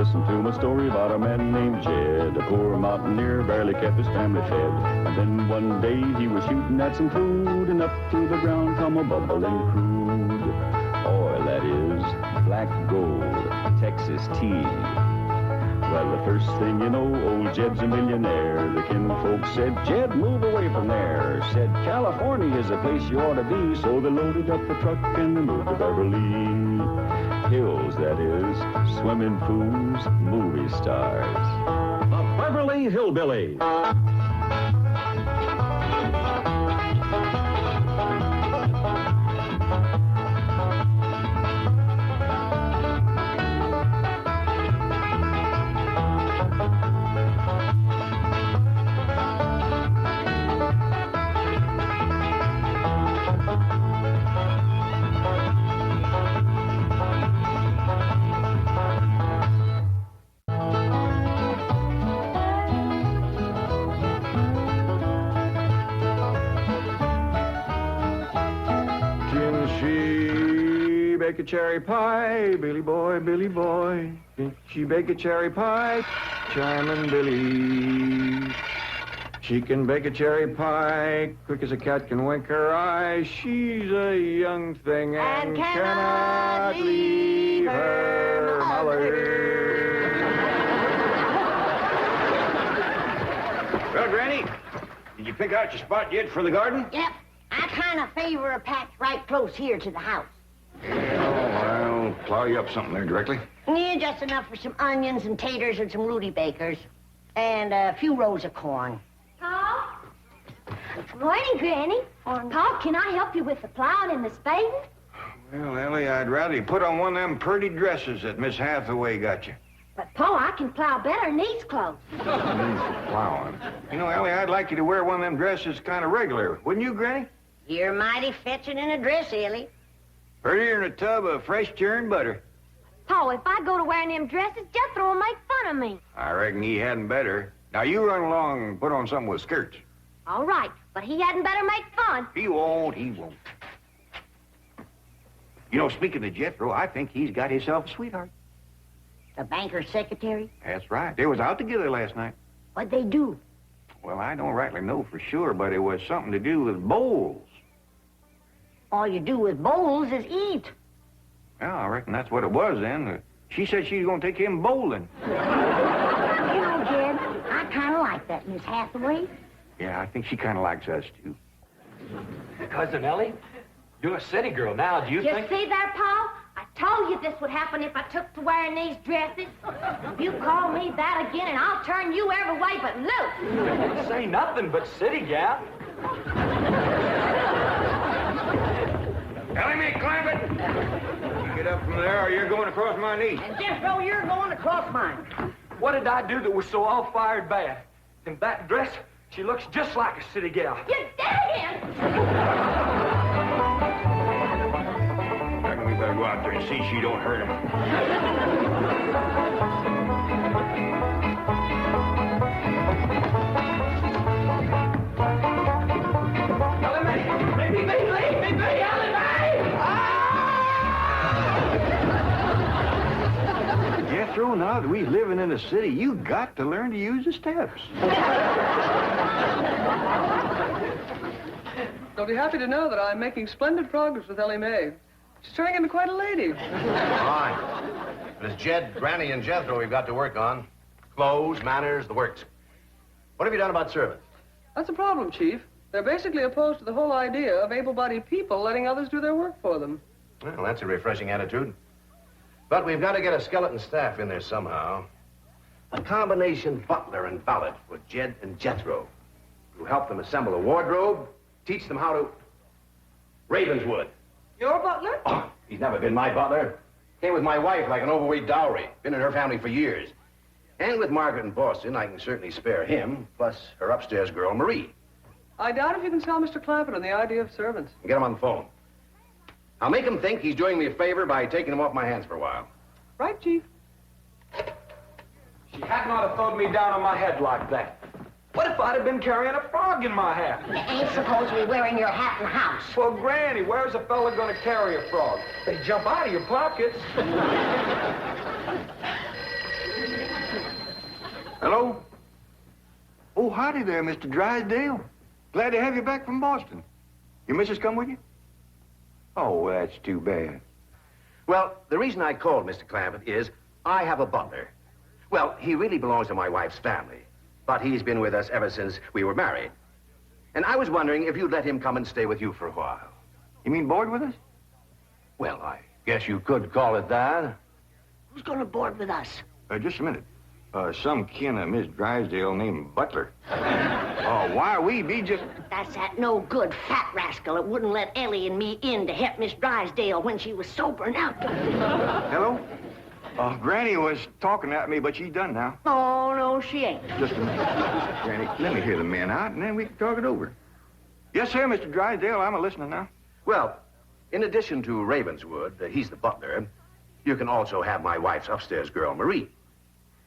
listen to my story about a man named Jed. A poor mountaineer barely kept his family fed. And then one day he was shooting at some food, and up through the ground come a bubbling crude oil, that is, black gold, Texas tea. Well, the first thing you know, old Jed's a millionaire. The kinfolk said, Jed, move away from there. Said, California is a place you ought to be. So they loaded up the truck and they moved to Beverly Hills, that is, swimming pools, movie stars. The Beverly Hillbillies. Bake a cherry pie, Billy boy, Billy boy. Can she bake a cherry pie? Chiming Billy. She can bake a cherry pie, quick as a cat can wink her eye. She's a young thing and cannot leave her mother. Well, Granny, did you pick out your spot yet for the garden? Yep. I kind of favor a patch right close here to the house. I'll plow you up something there directly. Yeah, just enough for some onions and taters and some Rudy Bakers. And a few rows of corn. Paul? Morning, Granny. Paul, can I help you with the plowing and the spading? Well, Ellie, I'd rather you put on one of them pretty dresses that Miss Hathaway got you. But, Paul, I can plow better in these clothes. Plowing. You know, Ellie, I'd like you to wear one of them dresses kind of regular. Wouldn't you, Granny? You're mighty fetching in a dress, Ellie. Prettier than a tub of fresh churned butter. Paul, if I go to wearing them dresses, Jethro will make fun of me. I reckon he hadn't better. Now, you run along and put on something with skirts. All right, but he hadn't better make fun. He won't, he won't. You know, speaking of Jethro, I think he's got himself a sweetheart. The banker's secretary? That's right. They was out together last night. What'd they do? Well, I don't rightly know for sure, but it was something to do with bowls. All you do with bowls is eat. Well, I reckon that's what it was then. She said she was going to take him bowling. You know, Jed, I kind of like that Miss Hathaway. Yeah, I think she kind of likes us, too. Cousin Ellie, you're a city girl now. Do you You think... see there, Paul? I told you this would happen if I took to wearing these dresses. You call me that again, and I'll turn you every way but loose. Say nothing but city gal. Ellie, me, climb it! You get up from there or you're going across my knee. And Jethro, you're going across mine. What did I do that was so all-fired bad? In that dress, she looks just like a city gal. You did it again! I reckon we better go out there and see she don't hurt him. Jethro, now that we living in the city, you got to learn to use the steps. You'll be happy to know that I'm making splendid progress with Ellie Mae. She's turning into quite a lady. Fine. But it's Jed, Granny, and Jethro we've got to work on. Clothes, manners, the works. What have you done about servants? That's a problem, Chief. They're basically opposed to the whole idea of able-bodied people letting others do their work for them. Well, that's a refreshing attitude. But we've got to get a skeleton staff in there somehow. A combination butler and valet for Jed and Jethro. Who help them assemble a wardrobe, teach them how to... Ravenswood. Your butler? Oh, he's never been my butler. Came with my wife like an overweight dowry. Been in her family for years. And with Margaret in Boston, I can certainly spare him, plus her upstairs girl, Marie. I doubt if you can sell Mr. Clampett on the idea of servants. Get him on the phone. I'll make him think he's doing me a favor by taking him off my hands for a while. Right, Chief? She had not have thrown me down on my head like that. What if I'd have been carrying a frog in my hat? You ain't supposed to be wearing your hat in the house. Well, Granny, where's a fella going to carry a frog? They jump out of your pockets. Hello? Oh, howdy there, Mr. Drysdale. Glad to have you back from Boston. Your missus come with you? Oh, that's too bad. Well, the reason I called, Mr. Clampett, is I have a butler. Well, he really belongs to my wife's family, but he's been with us ever since we were married. And I was wondering if you'd let him come and stay with you for a while. You mean board with us? Well, I guess you could call it that. Who's gonna board with us? Just a minute. Some kin of Miss Drysdale named Butler. Why we be just... That's that no good fat rascal that wouldn't let Ellie and me in to help Miss Drysdale when she was sobering out. Hello? Granny was talking at me, but she's done now. Oh, no, she ain't. Just a minute. Granny, let me hear the men out, and then we can talk it over. Yes, sir, Mr. Drysdale. I'm a-listening now. Well, in addition to Ravenswood, he's the butler, you can also have my wife's upstairs girl, Marie.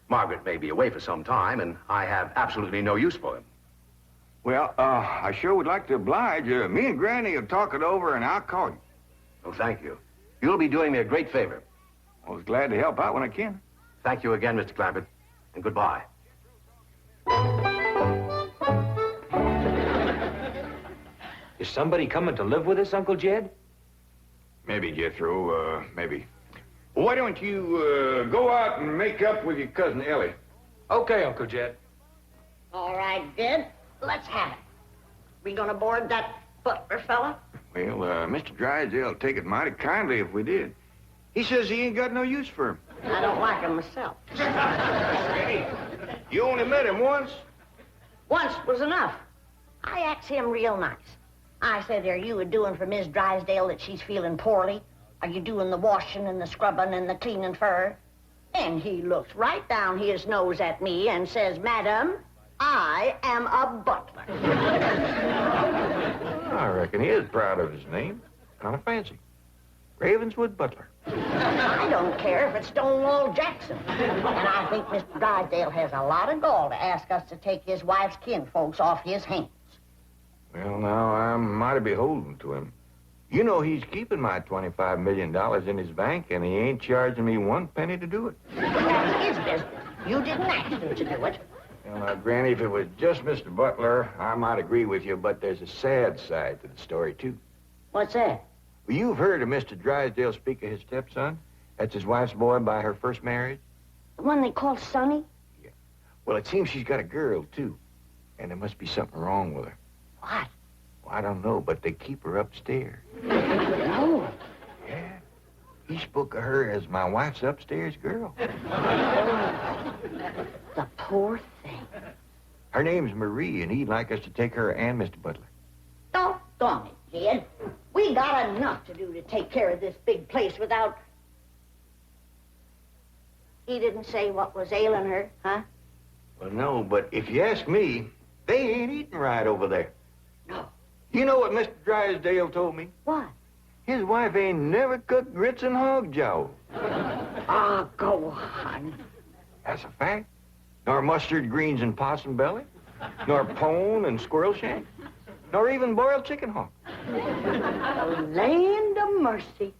Margaret may be away for some time, and I have absolutely no use for him. Well, I sure would like to oblige. Me and Granny will talk it over, and I'll call you. Oh, thank you. You'll be doing me a great favor. I was glad to help out when I can. Thank you again, Mr. Clampett, and goodbye. Is somebody coming to live with us, Uncle Jed? Maybe, Jethro, maybe. Why don't you go out and make up with your cousin Ellie? Okay, Uncle Jed. All right, Jed. Let's have it. We gonna board that butler fella? Well, Mr. Drysdale will take it mighty kindly if we did. He says he ain't got no use for him. I don't like him myself. You only met him once? Once was enough. I asked him real nice. I said, are you a-doing for Miss Drysdale that she's feeling poorly? Are you doing the washing and the scrubbing and the cleaning for her? And he looks right down his nose at me and says, Madam, I am a butler. I reckon he is proud of his name. Kind of fancy. Ravenswood Butler. I don't care if it's Stonewall Jackson. And I think Mr. Drysdale has a lot of gall to ask us to take his wife's kinfolks off his hands. Well, now, I'm mighty beholden to him. You know he's keeping my $25 million in his bank, and he ain't charging me one penny to do it. That's his business. You didn't ask him to do it. Well, now, Granny, if it was just Mr. Butler, I might agree with you, but there's a sad side to the story, too. What's that? Well, you've heard of Mr. Drysdale speak of his stepson? That's his wife's boy by her first marriage? The one they call Sonny? Yeah. Well, it seems she's got a girl, too. And there must be something wrong with her. What? Well, I don't know, but they keep her upstairs. No. Yeah. He spoke of her as my wife's upstairs girl. The poor thing. Her name's Marie, and he'd like us to take her and Mr. Butler. Doggone it, Jed. We got enough to do to take care of this big place without... He didn't say what was ailing her, huh? Well, no, but if you ask me, they ain't eating right over there. No. You know what Mr. Drysdale told me? What? His wife ain't never cooked grits and hog jowl. Ah, go on. That's a fact. Nor mustard greens and possum belly. Nor pone and squirrel shank. Nor even boiled chicken hawk. The land of mercy.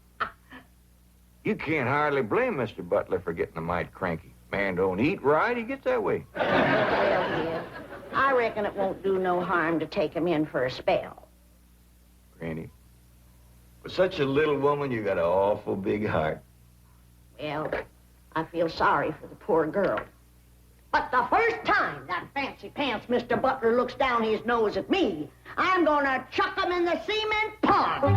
You can't hardly blame Mr. Butler for getting a mite cranky. Man don't eat right, he gets that way. Well, dear, I reckon it won't do no harm to take him in for a spell. Granny, for such a little woman, you got an awful big heart. Well, I feel sorry for the poor girl. But the first time that fancy pants Mr. Butler looks down his nose at me, I'm gonna chuck him in the cement pond.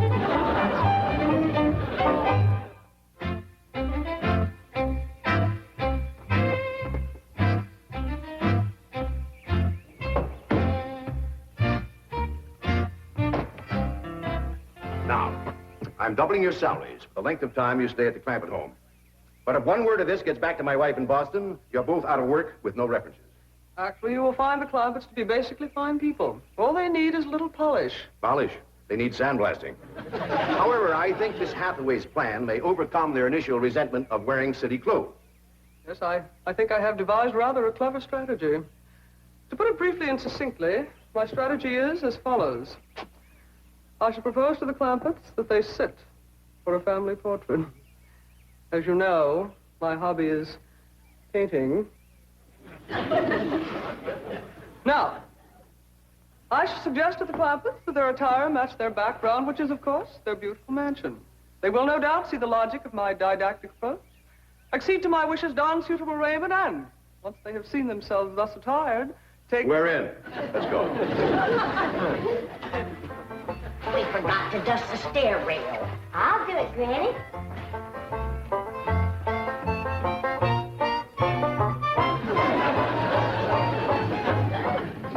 Now, I'm doubling your salaries for the length of time you stay at the Clampett home. But if one word of this gets back to my wife in Boston, you're both out of work with no references. Actually, you will find the Clampetts to be basically fine people. All they need is a little polish. Polish. They need sandblasting. However, I think Miss Hathaway's plan may overcome their initial resentment of wearing city clothes. Yes, I think I have devised rather a clever strategy. To put it briefly and succinctly, my strategy is as follows. I shall propose to the Clampetts that they sit for a family portrait. As you know, my hobby is painting. Now, I should suggest to the Clampetts that their attire match their background, which is, of course, their beautiful mansion. They will no doubt see the logic of my didactic approach, accede to my wishes, don suitable raiment, and, once they have seen themselves thus attired, take... We're in. Let's go. We forgot to dust the stair rail. I'll do it, Granny.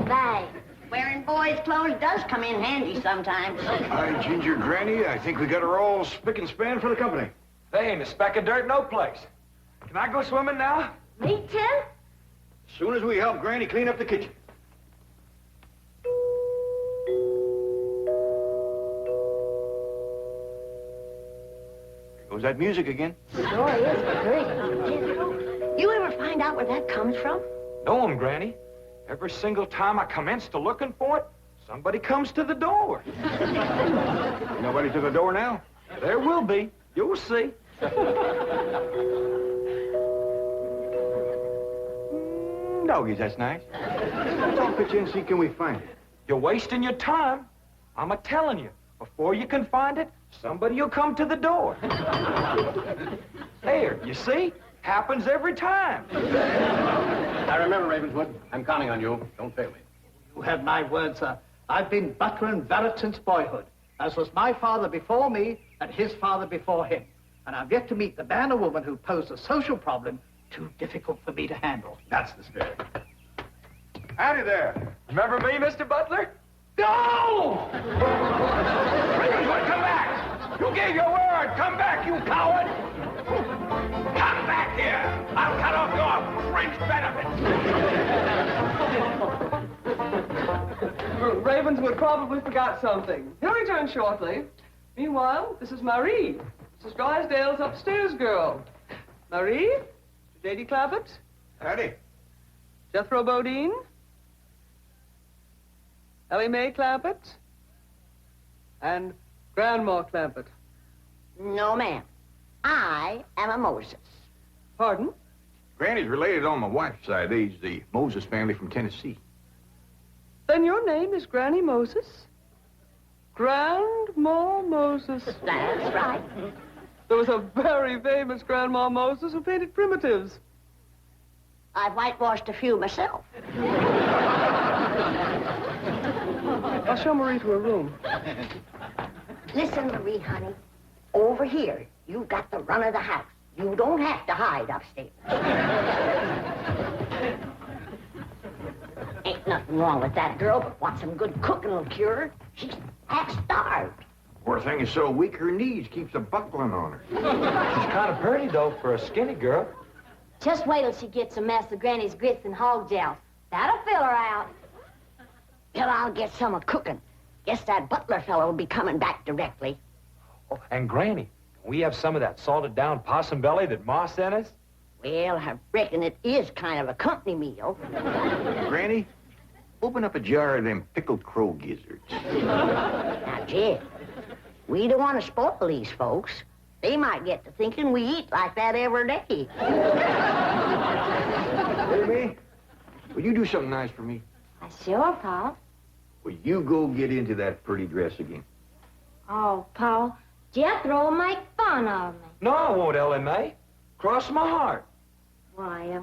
Thanks. Wearing boys' clothes does come in handy sometimes. Hi, Ginger Granny. I think we got her all spick and span for the company. They ain't a speck of dirt no place. Can I go swimming now? Me too? As soon as we help Granny clean up the kitchen. There goes that music again. Sure is pretty. You ever find out where that comes from? Know 'em, Granny. Every single time I commence to looking for it, somebody comes to the door. Nobody to the door now? There will be. You'll see. Doggies, that's nice. I'll pitch in and see, can we find it? You're wasting your time. I'm a-telling you. Before you can find it, somebody will come to the door. There, you see? Happens every time. Now remember, Ravenswood, I'm counting on you. Don't fail me. You have my word, sir. I've been butler and valet since boyhood, as was my father before me and his father before him. And I've yet to meet the man or woman who posed a social problem too difficult for me to handle. That's the spirit. Howdy there. Remember me, Mr. Butler? No! Ravenswood, come back! You gave your word! Come back, you coward! Come back here! I'll cut off your fringe benefits! Ravenswood probably forgot something. He'll return shortly. Meanwhile, this is Marie, Mrs. Drysdale's upstairs girl. Marie, J.D. Clampett, Howdy. Jethro Bodine, Ellie Mae Clampett, and Grandma Clampett. No, ma'am. I am a Moses. Pardon? Granny's related on my wife's side. They's the Moses family from Tennessee. Then your name is Granny Moses? Grandma Moses. That's right. There was a very famous Grandma Moses who painted primitives. I've whitewashed a few myself. I'll show Marie to her room. Listen, Marie, honey. Over here, you've got the run of the house. You don't have to hide upstairs. Ain't nothing wrong with that girl, but what some good cooking will cure her. She's half starved. Poor thing is so weak, her knees keeps a buckling on her. She's kind of pretty, though, for a skinny girl. Just wait till she gets a mess of Granny's grits and hog gels. That'll fill her out. Well, I'll get some of cooking. Guess that butler fellow will be coming back directly. Oh, and Granny, can we have some of that salted down possum belly that Ma sent us? Well, I reckon it is kind of a company meal. Granny, open up a jar of them pickled crow gizzards. Now, Jed, we don't want to spoil these folks. They might get to thinking we eat like that every day. Hey, me, will you do something nice for me? Sure, Paul. Will you go get into that pretty dress again? Oh, Paul, Jethro will make fun of me. No, I won't, Ellie Mae. Cross my heart. Why,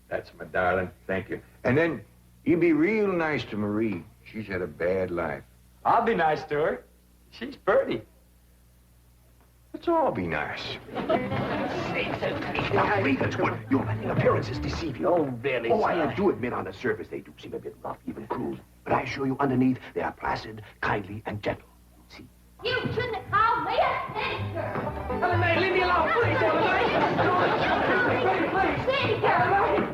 That's my darling. Thank you. And then you be real nice to Marie. She's had a bad life. I'll be nice to her. She's pretty. Let's all be nice. Now, Ravenswood, your appearances deceive you. Oh, really? Oh, I do admit on the surface they do seem a bit rough, even cruel. But I assure you, underneath, they are placid, kindly, and gentle. See? you shouldn't have called me a city girl. Ellie Mae, leave me alone, please, Ellie Mae. Please, City girl.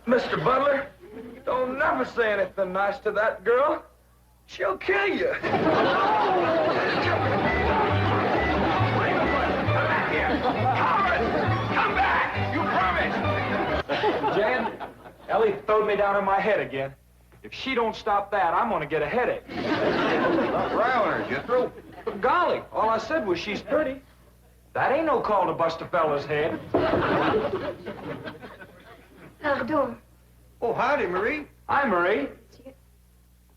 Mr. Butler, don't never say anything nice to that girl. She'll kill you. Come back here! Coward! Come back! You promised! Jan, Ellie throwed me down on my head again. If she don't stop that, I'm gonna get a headache. Stop riling her, Jethro. But golly, all I said was she's pretty. That ain't no call to bust a fella's head. How you doing? Oh, howdy, Marie. Hi, Marie.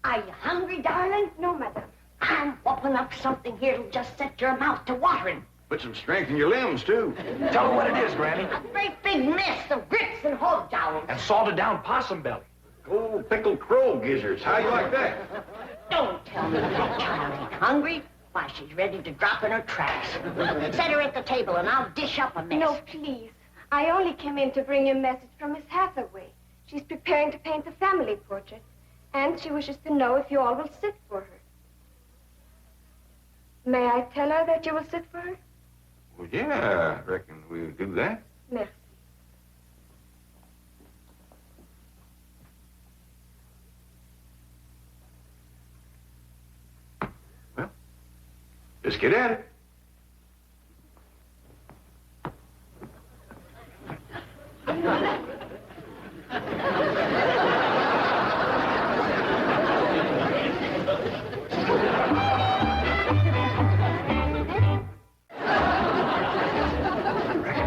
Are you hungry, darling? No, madam. I'm whooping up something here that'll just set your mouth to watering. Put some strength in your limbs, too. Tell her what it is, Granny. A great big mess of grits and hog jowls. And salted down possum belly. Oh, pickled crow gizzards. How you like that? Don't tell me that child ain't hungry. Why, she's ready to drop in her tracks. Set her at the table and I'll dish up a mess. No, please. I only came in to bring you a message from Miss Hathaway. She's preparing to paint the family portrait, and she wishes to know if you all will sit for her. May I tell her that you will sit for her? Well, yeah, I reckon we'll do that. Merci. Well, let's get at it.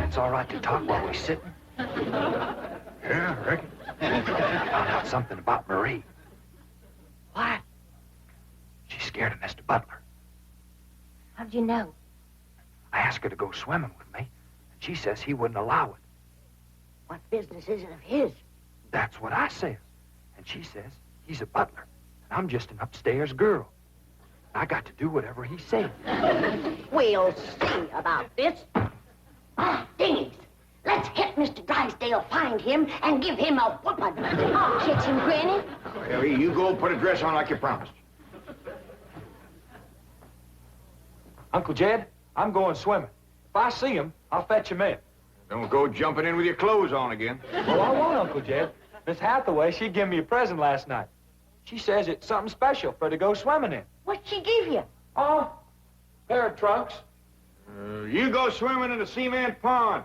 It's all right to talk while we're sitting. Yeah, I reckon. I found out something about Marie. What? She's scared of Mr. Butler. How'd you know? I asked her to go swimming with me, and she says he wouldn't allow it. What business is it of his? That's what I says. And she says he's a butler, and I'm just an upstairs girl. I got to do whatever he says. We'll see about this. Ah, dingies. Let's hit Mr. Drysdale, find him, and give him a whooping. I'll catch him, Granny. Harry, you go put a dress on like you promised. Uncle Jed, I'm going swimming. If I see him, I'll fetch him in. Don't go jumping in with your clothes on again. Well, I won't, Uncle Jed. Miss Hathaway, she gave me a present last night. She says it's something special for her to go swimming in. What'd she give you? Oh, pair of trunks. You go swimming in the cement pond.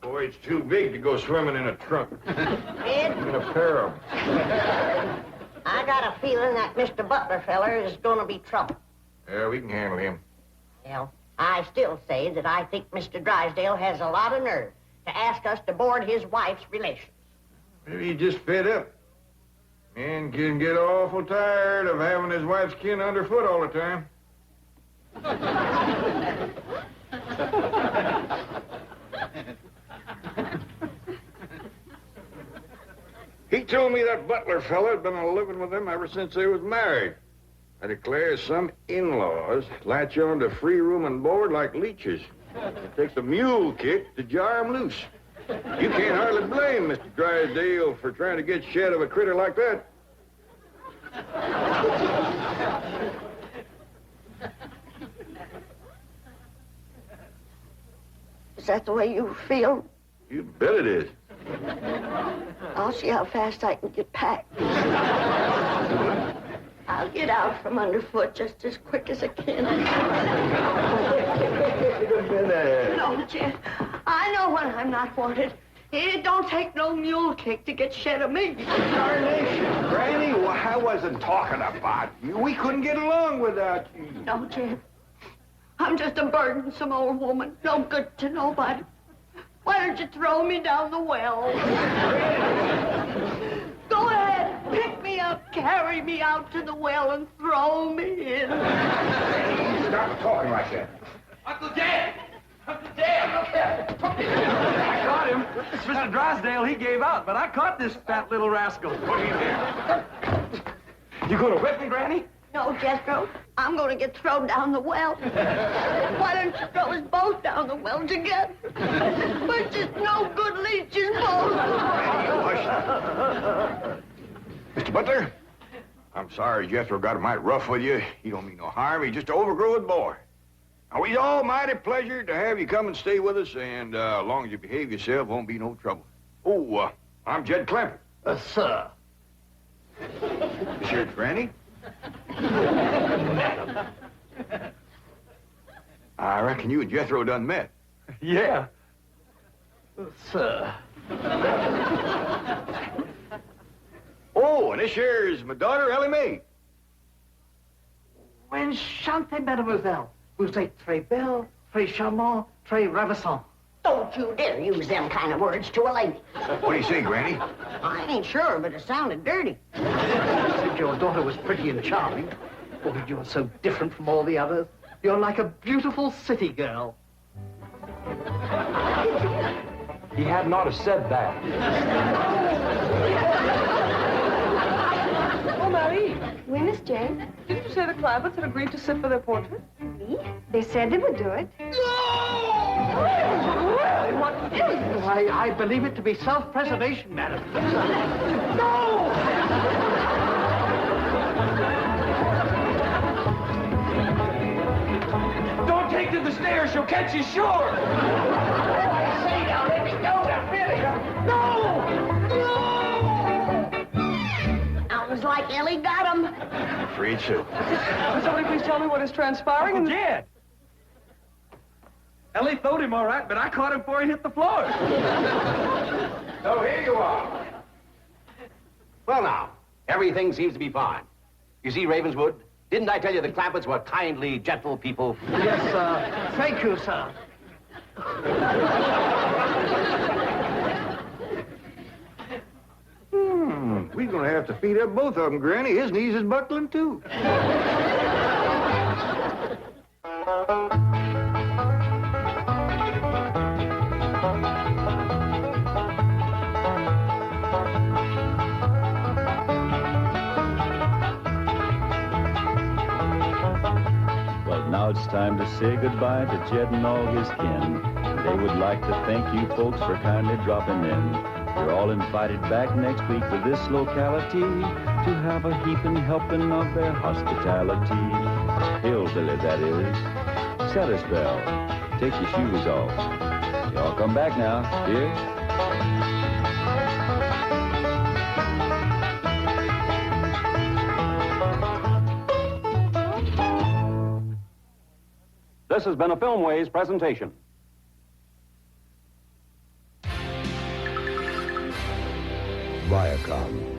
Boy, it's too big to go swimming in a trunk. Ed, In a pair of them. I got a feeling that Mr. Butler feller is gonna be trouble. Yeah, we can handle him. Well, I still say that I think Mr. Drysdale has a lot of nerve to ask us to board his wife's relations. Maybe he's just fed up. Man can get awful tired of having his wife's kin underfoot all the time. He told me that Butler fella had been living with them ever since they was married. I declare some in-laws latch on to free room and board like leeches. It takes a mule kick to jar 'em loose. You can't hardly blame Mr. Drysdale for trying to get shed of a critter like that. Is that the way you feel? You bet it is. I'll see how fast I can get packed. I'll get out from underfoot just as quick as I can. No, Jed. I know when I'm not wanted. It don't take no mule kick to get shed of me. Darnation, Granny, well, I wasn't talking about you. We couldn't get along without you. No, Jed. I'm just a burdensome old woman. No good to nobody. Why don't you throw me down the well? Go ahead, pick me up, carry me out to the well, and throw me in. Stop talking like that. Uncle Jed! Uncle Jed! I caught him. Mr. Drysdale, he gave out, but I caught this fat little rascal. Put him there. You gonna whip him, Granny? No, Jethro. I'm going to get thrown down the well. Why don't you throw us both down the well together? We're just no good leeches, both. Mr. Butler, I'm sorry Jethro got mighty rough with you. He don't mean no harm. He's just an overgrown boy. Now, we's all mighty pleasure to have you come and stay with us, and as long as you behave yourself, won't be no trouble. Oh, I'm Jed Clamper. Sir. Monsieur Granny? I reckon you and Jethro done met. Yeah. Sir. Oh, and this here is my daughter, Ellie Mae. Enchantée, mademoiselle. Vous êtes très belle, très charmant, très ravissant. Don't you dare use them kind of words to a lady. What do you say, Granny? I ain't sure, but it sounded dirty. I said your daughter was pretty and charming. Oh, you're so different from all the others. You're like a beautiful city girl. He had not have said that. Oh, Marie, Oui, Miss Jane. didn't you say the Clampetts had agreed to sit for their portrait? Oui. They said they would do it. I believe it to be self-preservation, madam. Don't take to the stairs. She'll catch you sure. Say, now let me go, now, Billy. Sounds like Ellie got him. Afraid so. Will somebody please tell me what is transpiring? Uncle Jed. Ellie throwed him all right, but I caught him before he hit the floor. So here you are. Well, now, everything seems to be fine. You see, Ravenswood, didn't I tell you the Clampetts were kindly, gentle people? Yes, sir. Thank you, sir. We're gonna have to feed up both of them, Granny. His knees is buckling, too. Well, now it's time to say goodbye to Jed and all his kin. They would like to thank you folks for kindly dropping in. You're all invited back next week to this locality to have a heaping helping of their hospitality. Hillbilly, that is. Set a spell. Take your shoes off. Y'all come back now, dear. This has been a Filmways presentation. Viacom.